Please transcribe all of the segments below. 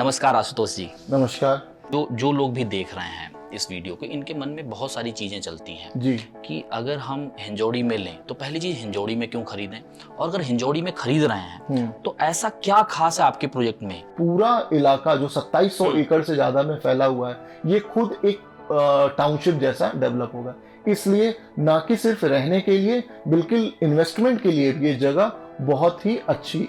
नमस्कार आशुतोष जी। नमस्कार। जो लोग भी देख रहे हैं इस वीडियो को, इनके मन में बहुत सारी चीज़ें चलती हैं जी। कि अगर हम हिंजौड़ी में लें तो पहली चीज़ हिंजौड़ी में क्यों खरीदें, और अगर हिंजौड़ी में खरीद रहे हैं तो ऐसा क्या खास है आपके प्रोजेक्ट में? पूरा इलाका जो 2700 एकड़ से ज्यादा में फैला हुआ है, ये खुद एक टाउनशिप जैसा डेवलप होगा। इसलिए ना कि सिर्फ रहने के लिए, बिल्कुल इन्वेस्टमेंट के लिए ये जगह बहुत ही अच्छी।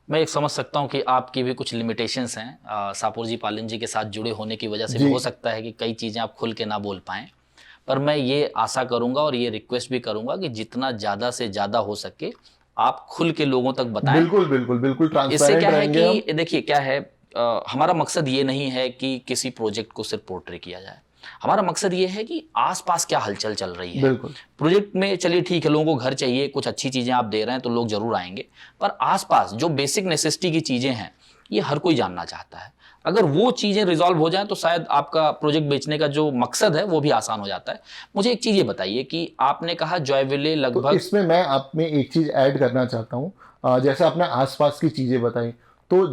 मैं एक समझ सकता हूँ कि आपकी भी कुछ लिमिटेशंस हैं सापुर जी पालन जी के साथ जुड़े होने की वजह से भी हो सकता है कि कई चीज़ें आप खुल के ना बोल पाएं, पर मैं ये आशा करूंगा और ये रिक्वेस्ट भी करूंगा कि जितना ज़्यादा से ज़्यादा हो सके आप खुल के लोगों तक बताएं। बिल्कुल बिल्कुल बिल्कुल ट्रांसपेरेंट इससे क्या है रहेंगे कि देखिए क्या है, हमारा मकसद ये नहीं है कि किसी प्रोजेक्ट को सिर्फ पोर्ट्रे किया जाए। हमारा मकसद ये है कि आसपास क्या हलचल चल रही है। बिल्कुल। प्रोजेक्ट में चलिए ठीक है, लोगों को घर चाहिए, कुछ अच्छी चीजें आप दे रहे हैं तो लोग जरूर आएंगे, पर आसपास जो बेसिक नेसेसिटी की चीजें हैं ये हर कोई जानना चाहता है। अगर वो चीजें रिजॉल्व हो जाए तो शायद आपका प्रोजेक्ट बेचने का जो मकसद है वो भी आसान हो जाता है। मुझे एक चीज ये बताइए कि आपने कहा जॉयविले लगभग, तो इसमें मैं आप में एक चीज ऐड करना चाहता हूँ। जैसे आपने आसपास की चीजें बताई, तो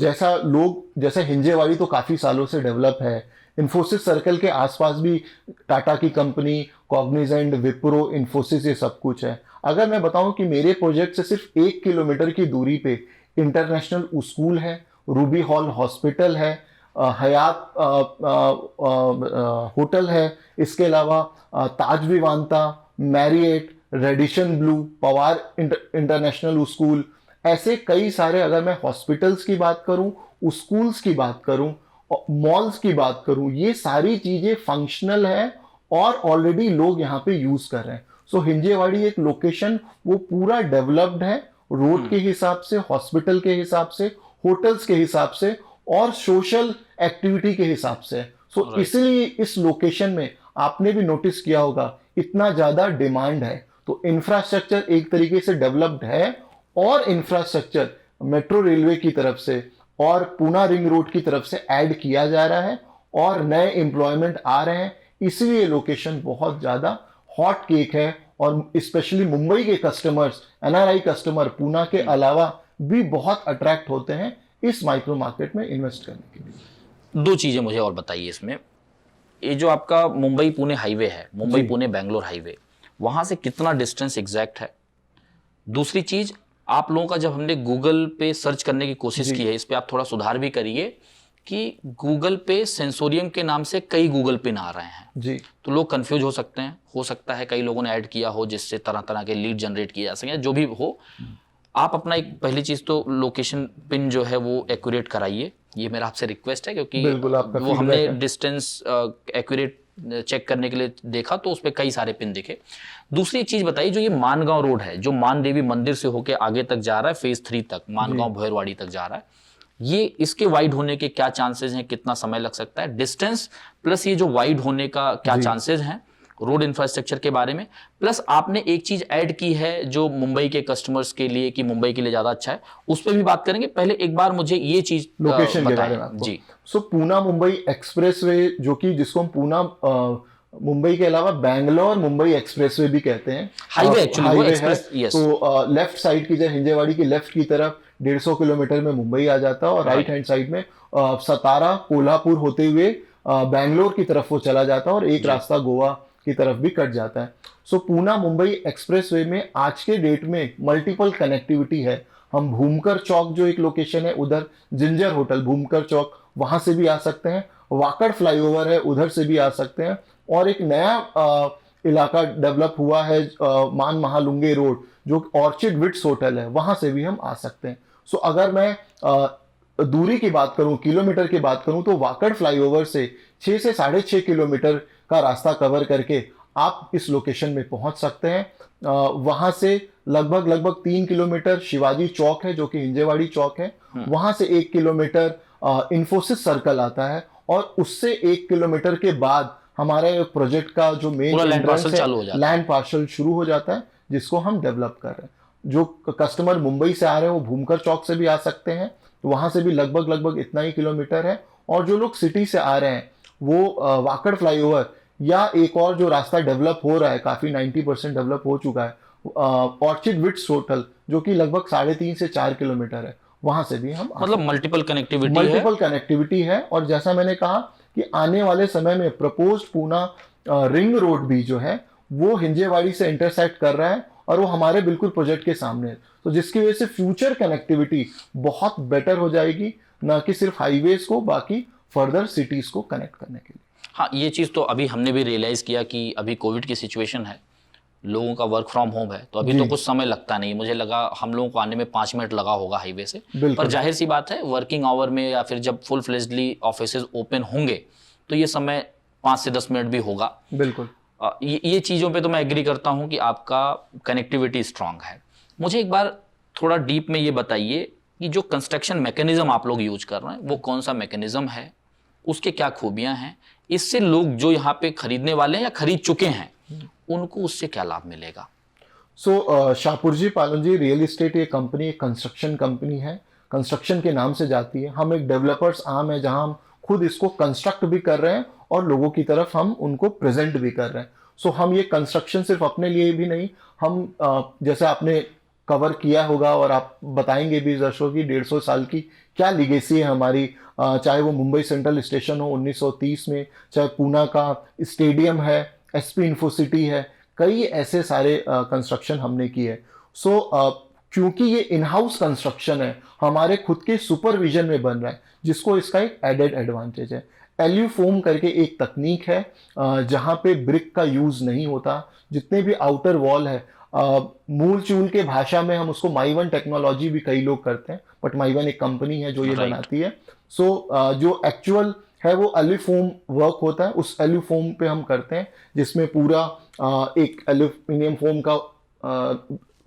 जैसे हिंजेवाड़ी तो काफी सालों से डेवलप है। इन्फोसिस सर्कल के आसपास भी टाटा की कंपनी, कॉग्निजेंट, विप्रो, इन्फोसिस, ये सब कुछ है। अगर मैं बताऊं कि मेरे प्रोजेक्ट से सिर्फ 1 किलोमीटर की दूरी पे इंटरनेशनल स्कूल है, रूबी हॉल हॉस्पिटल है, हयात होटल है, इसके अलावा Taj Vivanta, Marriott, Radisson Blu, Pawar international school, ऐसे कई सारे, अगर मैं हॉस्पिटल्स की बात करूं, स्कूल्स की बात करूं, मॉल्स की बात करूं, ये सारी चीजें फंक्शनल है और ऑलरेडी लोग यहाँ पे यूज कर रहे हैं। सो हिंजेवाड़ी एक लोकेशन वो पूरा डेवलप्ड है, रोड के हिसाब से, हॉस्पिटल के हिसाब से, होटल्स के हिसाब से और सोशल एक्टिविटी के हिसाब से। सो इसलिए इस लोकेशन में आपने भी नोटिस किया होगा इतना ज्यादा डिमांड है। तो इंफ्रास्ट्रक्चर एक तरीके से डेवलप्ड है और इंफ्रास्ट्रक्चर मेट्रो रेलवे की तरफ से और पूना रिंग रोड की तरफ से ऐड किया जा रहा है और नए एम्प्लॉयमेंट आ रहे हैं। इसलिए लोकेशन बहुत ज्यादा हॉट केक है और स्पेशली मुंबई के कस्टमर्स, एनआरआई कस्टमर पूना के अलावा भी बहुत अट्रैक्ट होते हैं इस माइक्रो मार्केट में इन्वेस्ट करने के लिए। दो चीजें मुझे और बताइए इसमें। ये जो आपका मुंबई पुणे हाईवे है, मुंबई पुणे बेंगलोर हाईवे, वहां से कितना डिस्टेंस एग्जैक्ट है? दूसरी चीज, आप लोगों का जब हमने गूगल पे सर्च करने की कोशिश की है, इस पे आप थोड़ा सुधार भी करिए कि गूगल पे सेंसोरियम के नाम से कई गूगल पिन आ रहे हैं जी, तो लोग कंफ्यूज हो सकते हैं। हो सकता है कई लोगों ने ऐड किया हो जिससे तरह तरह के लीड जनरेट किए जा सके, जो भी हो। आप अपना एक पहली चीज तो लोकेशन पिन जो है वो एक्यूरेट कराइए, ये मेरा आपसे रिक्वेस्ट है, क्योंकि वो हमने डिस्टेंस एक्यूरेट चेक करने के लिए देखा तो उस पर कई सारे पिन दिखे। दूसरी एक चीज बताइए, जो ये मानगांव रोड है जो मान देवी मंदिर से होके आगे तक जा रहा है, फेज 3 तक मानगांव भोयरवाड़ी तक जा रहा है, ये इसके वाइड होने के क्या चांसेस हैं, कितना समय लग सकता है? डिस्टेंस प्लस ये जो वाइड होने का क्या चांसेस हैं, रोड इंफ्रास्ट्रक्चर के बारे में। प्लस आपने एक चीज ऐड की है जो मुंबई के कस्टमर्स के लिए, कि मुंबई के लिए ज्यादा अच्छा है, उस पर भी बात करेंगे। पहले एक बार मुझे ये चीज लोकेशन के बारे में आपको जी। सो पूना मुंबई एक्सप्रेसवे, जो कि जिसको हम पूना मुंबई के अलावा बैंगलोर मुंबई एक्सप्रेसवे भी कहते हैं, हाईवे एक्चुअली वो एक्सप्रेस, है। तो लेफ्ट साइड की, जैसे हिंजेवाड़ी की लेफ्ट की तरफ 150 किलोमीटर में मुंबई आ जाता है और राइट हैंड साइड में सतारा कोल्हापुर होते हुए बैंगलोर की तरफ वो चला जाता है और एक रास्ता गोवा की तरफ भी कट जाता है। सो पूना मुंबई एक्सप्रेसवे में आज के डेट में मल्टीपल कनेक्टिविटी है। हम भूमकर चौक जो एक लोकेशन है, उधर जिंजर होटल भूमकर चौक, वहां से भी आ सकते हैं। वाकड़ फ्लाईओवर है, उधर से भी आ सकते हैं। और एक नया इलाका डेवलप हुआ है मान महालुंगे रोड, जो ऑर्चिड विट्स होटल है, वहां से भी हम आ सकते हैं। सो अगर मैं दूरी की बात करूं, किलोमीटर की बात करूं, तो वाकड़ फ्लाईओवर से 6 से 6.5 किलोमीटर का रास्ता कवर करके आप इस लोकेशन में पहुंच सकते हैं। वहां से लगभग 3 किलोमीटर शिवाजी चौक है, जो कि हिंजेवाड़ी चौक है। वहां से 1 किलोमीटर इन्फोसिस सर्कल आता है और उससे 1 किलोमीटर के बाद हमारे प्रोजेक्ट का जो मेन लैंड पार्सल शुरू हो जाता है, जिसको हम डेवलप कर रहे हैं। जो कस्टमर मुंबई से आ रहे हैं वो भूमकर चौक से भी आ सकते हैं, तो वहां से भी लगभग इतना ही किलोमीटर है। और जो लोग सिटी से आ रहे हैं वो वाकड़ फ्लाईओवर या एक और जो रास्ता डेवलप हो रहा है, काफी 90% डेवलप हो चुका है, ऑर्चिड विट्स होटल, जो कि लगभग 3.5 से 4 किलोमीटर है, वहां से भी हम मतलब मल्टीपल कनेक्टिविटी है। मल्टीपल कनेक्टिविटी है। और जैसा मैंने कहा कि आने वाले समय में प्रपोज्ड पूना रिंग रोड भी जो है वो हिंजेवाड़ी से इंटरसेक्ट कर रहा है और वो हमारे बिल्कुल प्रोजेक्ट के सामने है, तो जिसकी वजह से फ्यूचर कनेक्टिविटी बहुत बेटर हो जाएगी, ना कि सिर्फ हाईवेज को बाकी फर्दर सिटीज को कनेक्ट करने के लिए। हाँ, ये चीज़ तो अभी हमने भी रियलाइज़ किया कि अभी कोविड की सिचुएशन है, लोगों का वर्क फ्रॉम होम है, तो अभी तो कुछ समय लगता नहीं। मुझे लगा हम लोगों को आने में 5 मिनट लगा होगा हाईवे से, पर जाहिर सी बात है वर्किंग आवर में या फिर जब फुल फ्लेज्डली ऑफिसेज ओपन होंगे तो ये समय 5 से 10 मिनट भी होगा। बिल्कुल ये चीज़ों पे तो मैं एग्री करता हूँ कि आपका कनेक्टिविटी स्ट्रांग है। मुझे एक बार थोड़ा डीप में ये बताइए कि जो कंस्ट्रक्शन मैकेनिज्म आप लोग यूज कर रहे हैं वो कौन सा मैकेनिज्म है, उसके क्या खूबियां हैं, इससे लोग जो यहाँ पे खरीदने वाले हैं या खरीद चुके हैं उनको उससे क्या लाभ मिलेगा? शाहपुर जी पालन जी, रियल एस्टेट ये कंपनी एक कंस्ट्रक्शन कंपनी है, कंस्ट्रक्शन के नाम से जाती है। हम एक डेवलपर्स आर्म है जहां हम खुद इसको कंस्ट्रक्ट भी कर रहे हैं और लोगों की तरफ हम उनको प्रेजेंट भी कर रहे हैं। हम ये कंस्ट्रक्शन सिर्फ अपने लिए भी नहीं, हम जैसे आपने कवर किया होगा और आप बताएंगे भी दर्शकों की 150 साल की क्या लीगेसी है हमारी, चाहे वो मुंबई सेंट्रल स्टेशन हो 1930 में, चाहे पूना का स्टेडियम है, एसपी इन्फोसिटी है, कई ऐसे सारे कंस्ट्रक्शन हमने किए। क्योंकि ये इन हाउस कंस्ट्रक्शन है, हमारे खुद के सुपरविजन में बन रहा है, जिसको इसका एक एडेड एडवांटेज है। एल्यूफोम करके एक तकनीक है जहां पे ब्रिक का यूज नहीं होता। जितने भी आउटर वॉल है, मूल चूल के भाषा में हम उसको माइवन टेक्नोलॉजी भी कई लोग करते हैं, बट माइवन एक कंपनी है जो ये बनाती है। जो एक्चुअल है वो एल्यूफोम वर्क होता है, उस एल्यूफोम पे हम करते हैं, जिसमें पूरा एक एल्यूमिनियम फोम का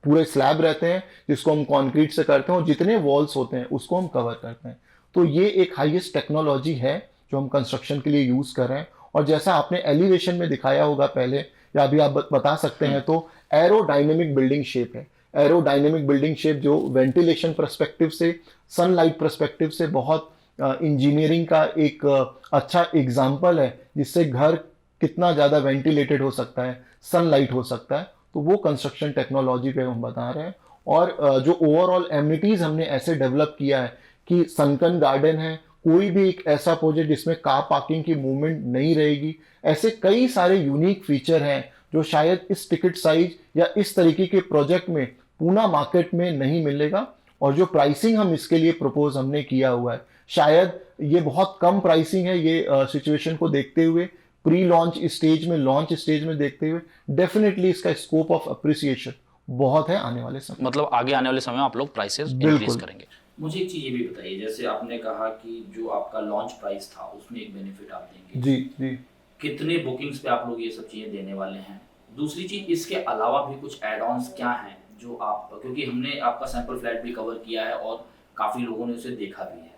पूरे स्लैब रहते हैं जिसको हम कंक्रीट से करते हैं और जितने वॉल्स होते हैं उसको हम कवर करते हैं। तो ये एक हाईएस्ट टेक्नोलॉजी है जो हम कंस्ट्रक्शन के लिए यूज कर रहे हैं। और जैसा आपने एलिवेशन में दिखाया होगा पहले या अभी आप बता सकते हैं, तो एरोडायनेमिक बिल्डिंग शेप है। एरोडायनेमिक बिल्डिंग शेप जो वेंटिलेशन पर्सपेक्टिव से, सनलाइट पर्सपेक्टिव से बहुत इंजीनियरिंग का एक अच्छा एग्जाम्पल है, जिससे घर कितना ज़्यादा वेंटिलेटेड हो सकता है, सनलाइट हो सकता है। तो वो कंस्ट्रक्शन टेक्नोलॉजी पे हम बता रहे हैं। और जो ओवरऑल एमिनिटीज हमने ऐसे डेवलप किया है कि सनकन गार्डन है, कोई भी एक ऐसा प्रोजेक्ट जिसमें कार पार्किंग की मूवमेंट नहीं रहेगी, ऐसे कई सारे यूनिक फीचर हैं जो शायद इस टिकट साइज या इस तरीके के प्रोजेक्ट में पूना मार्केट में नहीं मिलेगा। और जो प्राइसिंग हम इसके लिए प्रपोज हमने किया हुआ है, शायद ये बहुत कम प्राइसिंग है, ये सिचुएशन को देखते हुए, प्री लॉन्च स्टेज में, लॉन्च स्टेज में देखते हुए डेफिनेटली इसका स्कोप ऑफ अप्रिसिएशन बहुत है आने वाले समय। मतलब आगे आने वाले समय में आप लोग प्राइसेस इंक्रीज करेंगे। मुझे एक चीज़ ये भी बताइए, जैसे आपने कहा कि जो आपका लॉन्च प्राइस था उसमें एक बेनिफिट आप देंगे, जी, कितने बुकिंग्स पे आप लोग ये सब चीज़ें देने वाले हैं? दूसरी चीज़, इसके अलावा भी कुछ एड ऑन्स क्या हैं जो आप, क्योंकि हमने आपका सैंपल फ्लैट भी कवर किया है और काफ़ी लोगों ने उसे देखा भी है,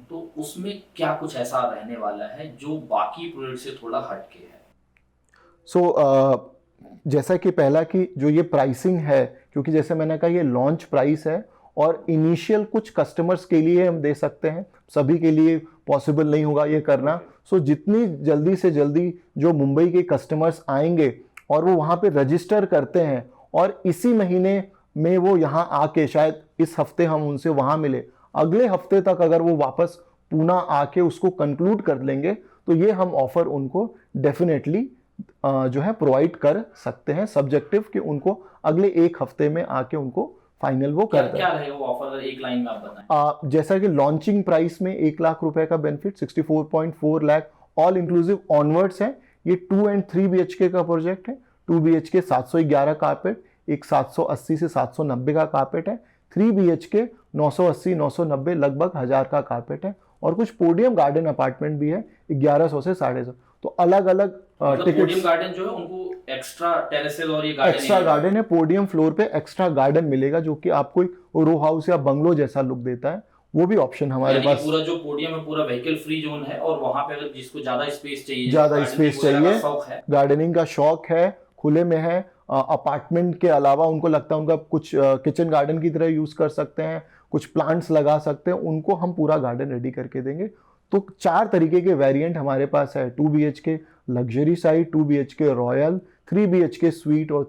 तो उसमें क्या कुछ ऐसा रहने वाला है जो बाकी प्रोडक्ट से थोड़ा हटके है? जैसा कि पहला कि जो ये प्राइसिंग है, क्योंकि जैसे मैंने कहा ये लॉन्च प्राइस है और इनिशियल कुछ कस्टमर्स के लिए हम दे सकते हैं, सभी के लिए पॉसिबल नहीं होगा ये करना। जितनी जल्दी से जल्दी जो मुंबई के कस्टमर्स आएंगे और वो वहाँ पे रजिस्टर करते हैं और इसी महीने में वो यहाँ आके, शायद इस हफ्ते हम उनसे वहाँ मिले, अगले हफ्ते तक अगर वो वापस पूना आके उसको कंक्लूड कर लेंगे, तो ये हम ऑफर उनको डेफिनेटली जो है प्रोवाइड कर सकते हैं, सब्जेक्टिव कि उनको अगले एक हफ्ते में आके उनको फाइनल वो कर दें। क्या रहेगा वो ऑफर, अगर एक लाइन में आप बताएं? जैसा कि लॉन्चिंग प्राइस में 1 लाख रुपए का benefit, 64.4 lakh all inclusive onwards है। ये 2 एंड 3 BHK का प्रोजेक्ट है। 2 BHK 711 कारपेट, एक 780 से 790 का कारपेट है। 3 BHK 980 990 लगभग 1000 का कारपेट है। और कुछ पोडियम गार्डन अपार्टमेंट भी है 1100 से 150। तो अलग अलग पोडियम गार्डन जो है उनको एक्स्ट्रा टेरेसेस और ये गार्डन, एक्स्ट्रा गार्डन है, पोडियम फ्लोर पे एक्स्ट्रा गार्डन मिलेगा जो कि आपको एक रो हाउस या बंगलो जैसा लुक देता है। वो भी ऑप्शन हमारे पास। पूरा जो पोडियम है पूरा व्हीकल फ्री जोन है और वहां पे अगर जिसको ज्यादा स्पेस चाहिए, गार्डनिंग का शौक है, खुले में है, अपार्टमेंट के अलावा उनको लगता है उनका कुछ किचन गार्डन की तरह यूज कर सकते हैं, कुछ प्लांट्स लगा सकते हैं, उनको हम पूरा गार्डन रेडी करके देंगे। तो 4 तरीके के वेरिएंट हमारे पास है, 2 BHK luxury side, 2 BHK royal, 3 BHK sweet और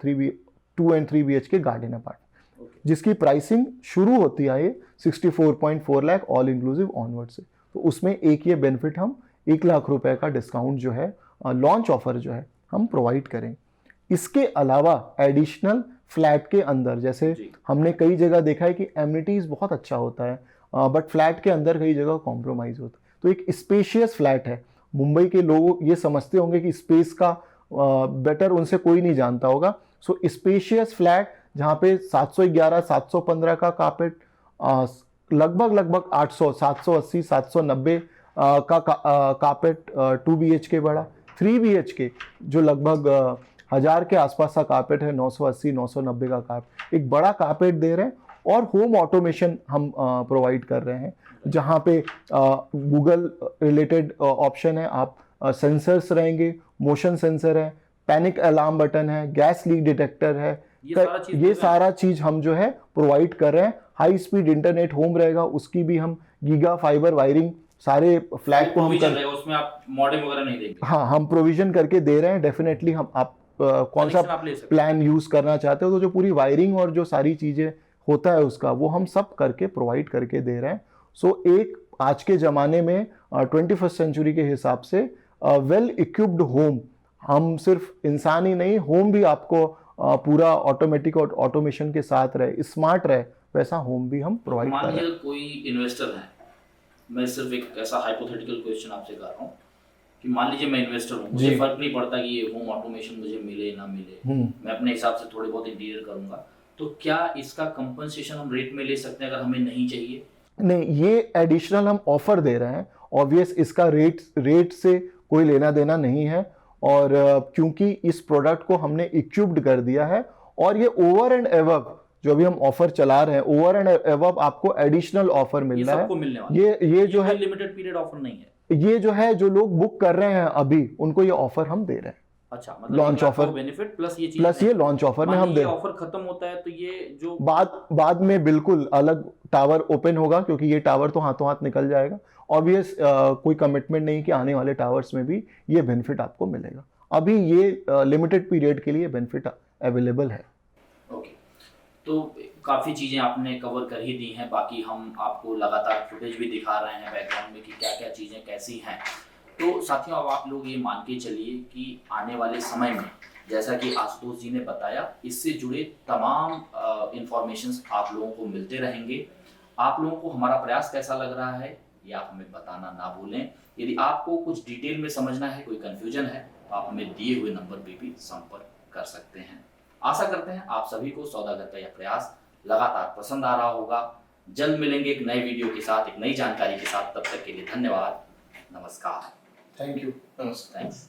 2 एंड 3 BHK गार्डन अपार्टमेंट। जिसकी प्राइसिंग शुरू होती है ये 64.4 लाख ऑल इंक्लूसिव ऑनवर्ड से। तो उसमें एक ये बेनिफिट हम 1 लाख रुपए का डिस्काउंट जो है लॉन्च ऑफर जो है हम प्रोवाइड करें। इसके अलावा एडिशनल फ्लैट के अंदर जैसे हमने कई जगह देखा है कि एमिनिटीज बहुत अच्छा होता है, बट फ्लैट के अंदर कई जगह कॉम्प्रोमाइज होता है। तो एक स्पेशियस फ्लैट है, मुंबई के लोग ये समझते होंगे कि स्पेस का बेटर उनसे कोई नहीं जानता होगा। सो स्पेशियस फ्लैट जहाँ पे 711 715 का कार्पेट, लगभग 800 780 790 का कार्पेट 2 BHK बड़ा, 3 BHK जो लगभग 1000 के आसपास का कार्पेट है, 980 990 का कार्पेट, एक बड़ा कार्पेट दे रहे हैं। और होम ऑटोमेशन हम प्रोवाइड कर रहे हैं जहाँ पे गूगल रिलेटेड ऑप्शन है, आप सेंसर्स रहेंगे, मोशन सेंसर है, पैनिक अलार्म बटन है, गैस लीक डिटेक्टर है, ये सारा चीज हम जो है प्रोवाइड कर रहे हैं। हाई स्पीड इंटरनेट होम रहेगा, उसकी भी हम गीगा फाइबर वायरिंग सारे फ्लैट को हम कर, उसमें आप मॉडेम वगैरह नहीं देंगे। हाँ, हम प्रोविजन करके दे रहे हैं। डेफिनेटली हम आप कौन सा प्लान यूज करना चाहते हो, तो जो पूरी वायरिंग और जो सारी चीजें होता है उसका वो हम सब करके प्रोवाइड करके दे रहे हैं। सो एक आज के ज़माने में 21st सेंचुरी के हिसाब से वेल इक्विप्ड होम, हम सिर्फ इंसान ही नहीं, होम भी आपको पूरा ऑटोमेटिक और ऑटोमेशन के साथ रहे, स्मार्ट रहे, वैसा होम भी हम प्रोवाइड कर रहे हैं। कोई इन्वेस्टर है, मैं सिर्फ एक ऐसा हाइपोथेटिकल क्वेश्चन आपसे कर रहा हूँ कि मान लीजिए मैं इन्वेस्टर हूँ, मुझे फर्क नहीं पड़ता कि ये होम ऑटोमेशन मुझे मिले ना मिले, मैं अपने हिसाब से थोड़े बहुत इंटीरियर करूंगा, तो क्या इसका कंपनसेशन हम रेट में ले सकते हैं अगर हमें नहीं चाहिए? नहीं, ये एडिशनल हम ऑफर दे रहे हैं। ऑब्वियस इसका रेट से कोई लेना देना नहीं है, और क्योंकि इस प्रोडक्ट को हमने इक्विप्ड कर दिया है, और ये ओवर एंड एबव जो अभी हम ऑफर चला रहे हैं, ओवर एंड एबव आपको एडिशनल ऑफर मिल रहा है। ये जो है लिमिटेड पीरियड ऑफर नहीं है, ये जो है जो लोग बुक कर रहे हैं अभी उनको ये ऑफर हम दे रहे हैं। अच्छा, मतलब लॉन्च ऑफर बेनिफिट प्लस ये लॉन्च ऑफर में हम दे, ऑफर खत्म होता है तो ये जो बाद में बिल्कुल अलग टावर ओपन होगा, क्योंकि ये टावर तो हाथों हाथ निकल जाएगा। ऑब्वियस कोई कमिटमेंट नहीं कि आने वाले टावर्स में भी ये बेनिफिट आपको मिलेगा। अभी ये लिमिटेड पीरियड के लिए बेनिफिट अवेलेबल है। ओके, तो काफ़ी चीज़ें आपने कवर कर ही दी हैं, बाकी हम आपको लगातार फुटेज भी दिखा रहे हैं बैकग्राउंड में कि क्या क्या चीज़ें कैसी हैं। तो साथियों, अब आप लोग ये मान के चलिए कि आने वाले समय में जैसा कि आशुतोष जी ने बताया, इससे जुड़े तमाम इंफॉर्मेशंस आप लोगों को मिलते रहेंगे। आप लोगों को हमारा प्रयास कैसा लग रहा है ये आप हमें बताना ना भूलें। यदि आपको कुछ डिटेल में समझना है, कोई कन्फ्यूजन है, तो आप हमें दिए हुए नंबर पर भी संपर्क कर सकते हैं। आशा करते हैं आप सभी को सौदागर का यह प्रयास लगातार पसंद आ रहा होगा। जल्द मिलेंगे एक नए वीडियो के साथ, एक नई जानकारी के साथ। तब तक के लिए धन्यवाद, नमस्कार। Thank you. थैंक्स।